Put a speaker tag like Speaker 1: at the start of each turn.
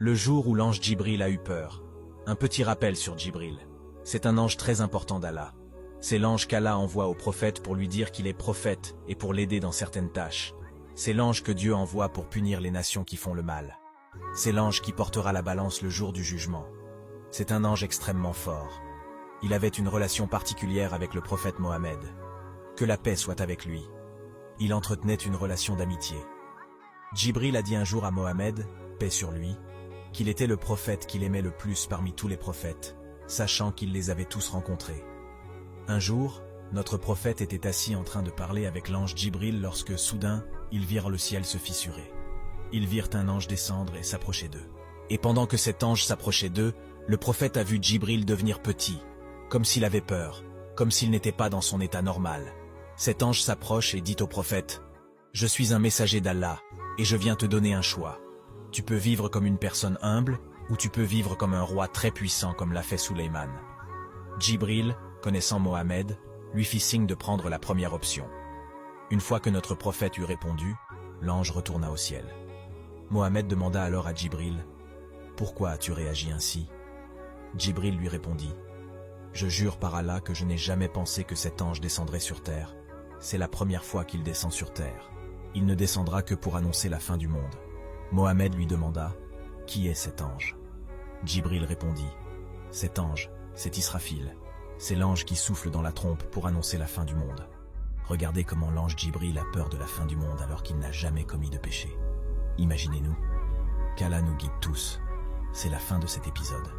Speaker 1: Le jour où l'ange Djibril a eu peur. Un petit rappel sur Djibril. C'est un ange très important d'Allah. C'est l'ange qu'Allah envoie au prophète pour lui dire qu'il est prophète et pour l'aider dans certaines tâches. C'est l'ange que Dieu envoie pour punir les nations qui font le mal. C'est l'ange qui portera la balance le jour du jugement. C'est un ange extrêmement fort. Il avait une relation particulière avec le prophète Mohammed. Que la paix soit avec lui. Il entretenait une relation d'amitié. Djibril a dit un jour à Mohammed, paix sur lui, qu'il était le prophète qu'il aimait le plus parmi tous les prophètes, sachant qu'il les avait tous rencontrés. Un jour, notre prophète était assis en train de parler avec l'ange Djibril lorsque, soudain, ils virent le ciel se fissurer. Ils virent un ange descendre et s'approcher d'eux. Et pendant que cet ange s'approchait d'eux, le prophète a vu Djibril devenir petit, comme s'il avait peur, comme s'il n'était pas dans son état normal. Cet ange s'approche et dit au prophète, « Je suis un messager d'Allah, et je viens te donner un choix. Tu peux vivre comme une personne humble, ou tu peux vivre comme un roi très puissant comme l'a fait Sulayman. » Djibril, connaissant Mohammed, lui fit signe de prendre la première option. Une fois que notre prophète eut répondu, l'ange retourna au ciel. Mohammed demanda alors à Djibril, « Pourquoi as-tu réagi ainsi ?» Djibril lui répondit, « Je jure par Allah que je n'ai jamais pensé que cet ange descendrait sur terre. C'est la première fois qu'il descend sur terre. Il ne descendra que pour annoncer la fin du monde. » Mohammed lui demanda, « Qui est cet ange ?» Djibril répondit, « Cet ange, c'est Israfil. C'est l'ange qui souffle dans la trompe pour annoncer la fin du monde. » Regardez comment l'ange Djibril a peur de la fin du monde alors qu'il n'a jamais commis de péché. Imaginez-nous. Qu'Allah nous guide tous. C'est la fin de cet épisode.